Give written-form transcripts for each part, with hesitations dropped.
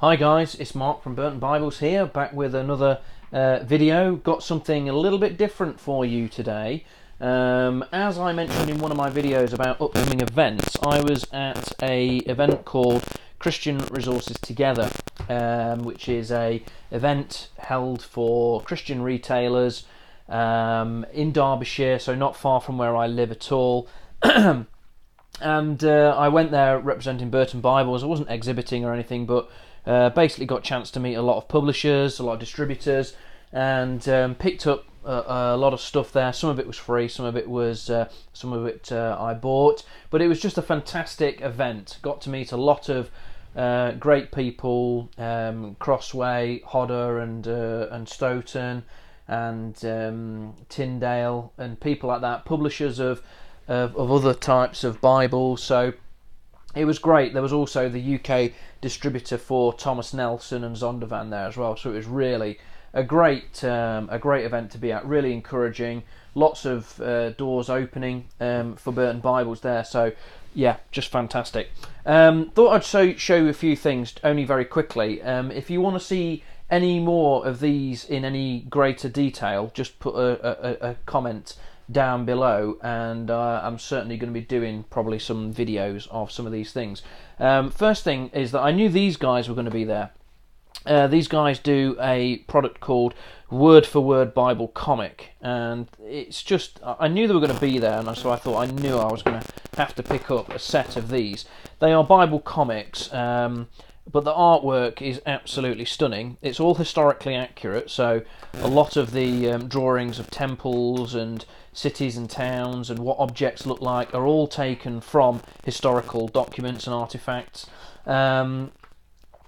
Hi guys, it's Mark from Burton Bibles here, back with another video. Got something a little bit different for you today. As I mentioned in one of my videos about upcoming events, I was at a event called Christian Resources Together, which is a event held for Christian retailers in Derbyshire, so not far from where I live at all. And I went there representing Burton Bibles. I wasn't exhibiting or anything, but basically got a chance to meet a lot of publishers, a lot of distributors, and picked up a lot of stuff there. Some of it was free, some of it I bought, but it was just a fantastic event. Got to meet a lot of great people, Crossway, Hodder, and Stoughton, and Tyndale, and people like that, publishers of other types of Bibles. So it was great. There was also the UK distributor for Thomas Nelson and Zondervan there as well. So it was really a great event to be at. Really encouraging. Lots of doors opening for Burton Bibles there. So yeah, just fantastic. Thought I'd show you a few things only very quickly. If you want to see any more of these in any greater detail, just put a comment down below, and I'm certainly going to be doing probably some videos of some of these things. First thing is that I knew these guys were going to be there. These guys do a product called Word for Word Bible Comic, and it's just, I knew they were going to be there, and so I thought I knew I was going to have to pick up a set of these. They are Bible comics, but the artwork is absolutely stunning. It's all historically accurate, so a lot of the drawings of temples and cities and towns and what objects look like are all taken from historical documents and artifacts.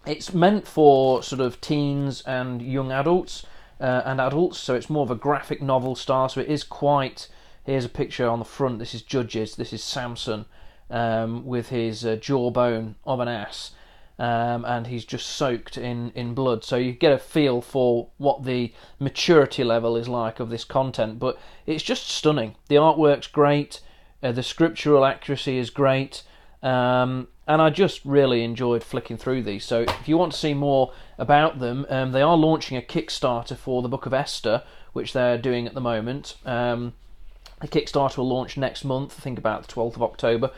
It's meant for sort of teens and young adults, so it's more of a graphic novel style. So it is quite. Here's a picture on the front. This is Judges. This is Samson with his jawbone of an ass. And he's just soaked in blood, so you get a feel for what the maturity level is like of this content. But it's just stunning. The artwork's great, the scriptural accuracy is great, and I just really enjoyed flicking through these. So if you want to see more about them, they are launching a Kickstarter for the Book of Esther, which they're doing at the moment. The Kickstarter will launch next month, I think about the 12th of October.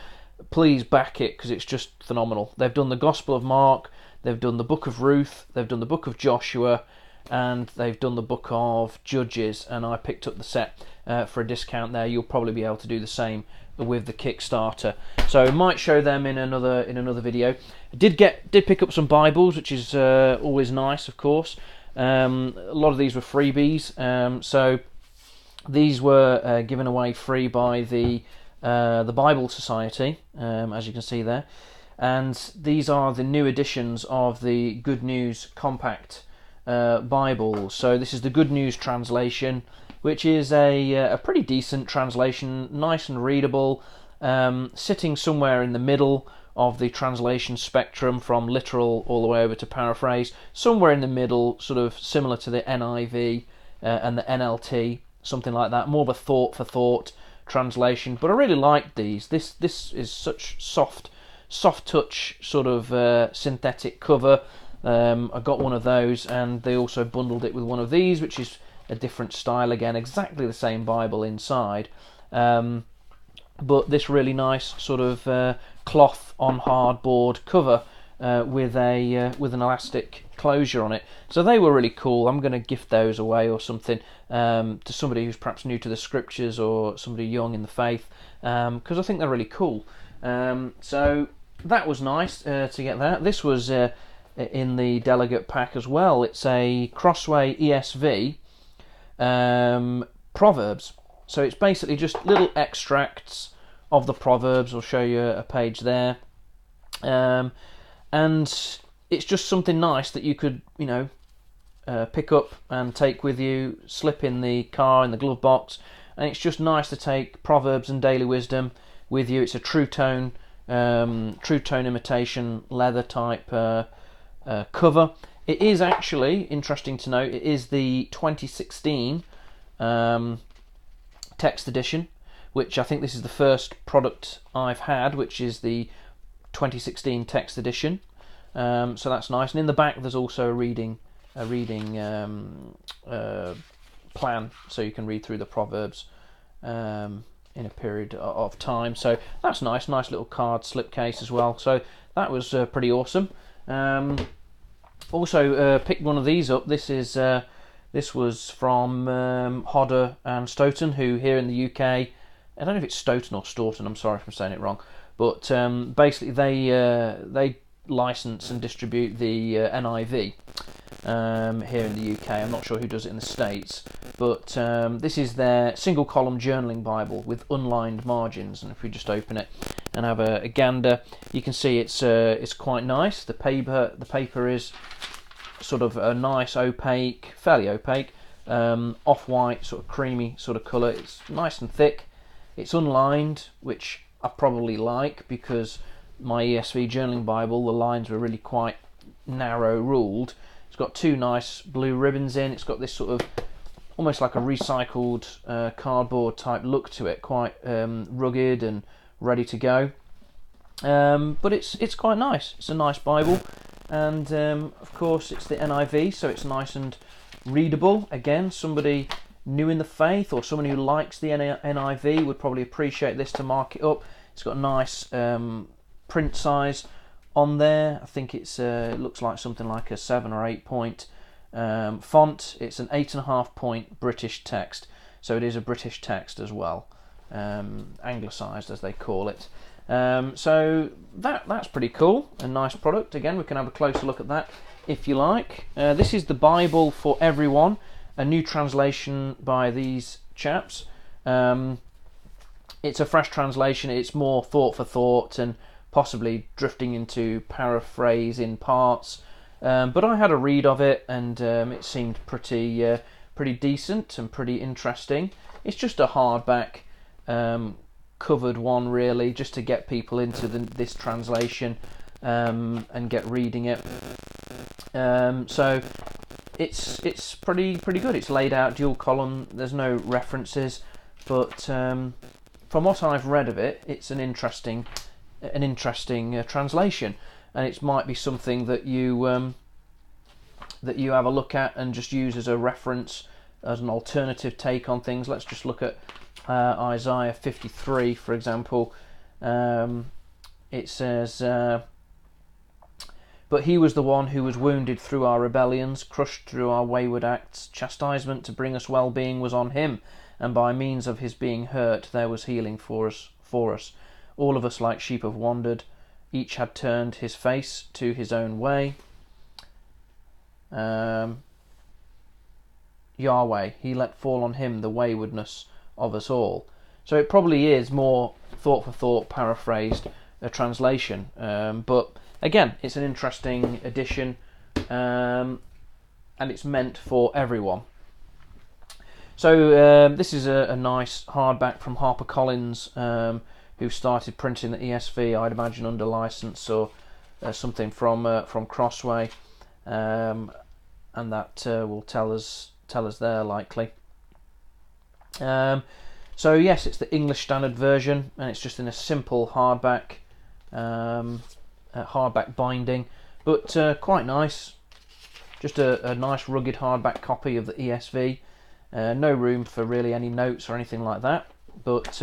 Please back it, because it's just phenomenal. They've done the Gospel of Mark, they've done the Book of Ruth, they've done the Book of Joshua, and they've done the Book of Judges, and I picked up the set for a discount there. You'll probably be able to do the same with the Kickstarter. So I might show them in another video. I did pick up some Bibles, which is always nice, of course. A lot of these were freebies, so these were given away free by the Bible Society, as you can see there, and these are the new editions of the Good News Compact Bible. So this is the Good News translation, which is a pretty decent translation, nice and readable, sitting somewhere in the middle of the translation spectrum, from literal all the way over to paraphrase, somewhere in the middle, sort of similar to the NIV and the NLT, something like that, more of a thought for thought translation. But I really liked these. This is such soft touch sort of synthetic cover. I got one of those, and they also bundled it with one of these, which is a different style again, exactly the same Bible inside, but this really nice sort of cloth on hardboard cover with an elastic closure on it. So they were really cool. I'm going to gift those away or something to somebody who's perhaps new to the scriptures, or somebody young in the faith, because I think they're really cool. So that was nice to get that. This was in the delegate pack as well. It's a Crossway ESV Proverbs. So it's basically just little extracts of the Proverbs. I'll show you a page there. And it's just something nice that you could, pick up and take with you, slip in the car, in the glove box, and it's just nice to take Proverbs and Daily Wisdom with you. It's a true tone imitation leather type cover. It is actually, interesting to note, it is the 2016 text edition, which I think this is the first product I've had, which is the 2016 text edition. So that's nice. And in the back there's also a reading plan, so you can read through the Proverbs in a period of time. So that's nice little card slipcase as well. So that was pretty awesome. Also picked one of these up. This was from Hodder and Stoughton, who here in the UK, I don't know if it's Stoughton or Staunton, I'm sorry if I'm saying it wrong, but basically they license and distribute the NIV here in the UK. I'm not sure who does it in the States, but this is their single column journaling Bible with unlined margins, and if we just open it and have a gander, you can see it's quite nice. The paper is sort of a nice opaque, fairly opaque, off-white, sort of creamy sort of colour. It's nice and thick. It's unlined, which I probably like, because my ESV journaling Bible, the lines were really quite narrow ruled. It's got two nice blue ribbons in. It's got this sort of almost like a recycled cardboard type look to it, quite rugged and ready to go. But it's quite nice. It's a nice Bible, and of course it's the NIV, so it's nice and readable. Again, somebody new in the faith or someone who likes the NIV would probably appreciate this to mark it up. It's got a nice print size on there. I think it looks like something like a 7 or 8 point font. It's an 8.5 point British text, so it is a British text as well, anglicised as they call it. So that's pretty cool, a nice product. Again, we can have a closer look at that if you like. This is the Bible for Everyone, a new translation by these chaps. It's a fresh translation. It's more thought for thought and possibly drifting into paraphrase in parts. But I had a read of it, and it seemed pretty decent and pretty interesting. It's just a hardback covered one, really, just to get people into this translation and get reading it. So it's pretty good. It's laid out dual column. There's no references, but from what I've read of it, it's an interesting translation, and it might be something that you have a look at and just use as a reference, as an alternative take on things. Let's just look at Isaiah 53, for example. It says, "But he was the one who was wounded through our rebellions, crushed through our wayward acts. Chastisement to bring us well-being was on him, and by means of his being hurt there was healing for us. All of us like sheep have wandered, each had turned his face to his own way. Yahweh, he let fall on him the waywardness of us all." So it probably is more thought for thought, paraphrased, a translation. But again, it's an interesting edition, and it's meant for everyone. So this is a nice hardback from HarperCollins, who started printing the ESV, I'd imagine under license or something from Crossway, and that will tell us there likely. So yes, it's the English Standard Version, and it's just in a simple hardback binding, but quite nice. Just a nice rugged hardback copy of the ESV. No room for really any notes or anything like that, but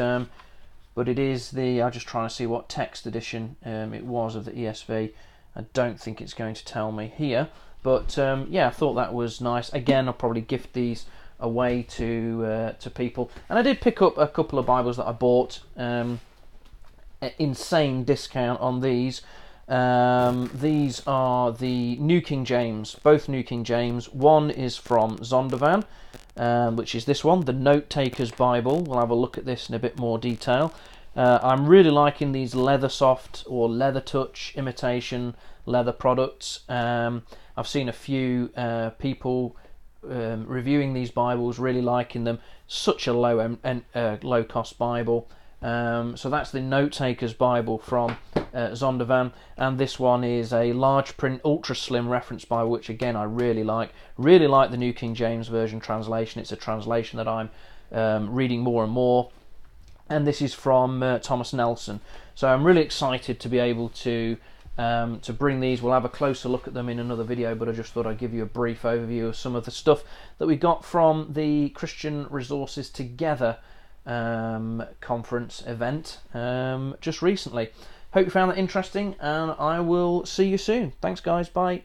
it is I'm just trying to see what text edition it was of the ESV. I don't think it's going to tell me here, but yeah, I thought that was nice. Again, I'll probably gift these away to people. And I did pick up a couple of Bibles that I bought. Insane discount on these. These are the New King James, both New King James. One is from Zondervan, which is this one, the Note Taker's Bible. We'll have a look at this in a bit more detail. I'm really liking these leather soft or leather touch imitation leather products. I've seen a few people reviewing these Bibles, really liking them. Such a low cost Bible. So that's the Note Taker's Bible from Zondervan, and this one is a large print ultra slim reference Bible, which again I really like the New King James Version translation. It's a translation that I'm reading more and more, and this is from Thomas Nelson. So I'm really excited to be able to to bring these. We'll have a closer look at them in another video, but I just thought I'd give you a brief overview of some of the stuff that we got from the Christian Resources Together conference event just recently. Hope you found that interesting, and I will see you soon. Thanks guys, bye.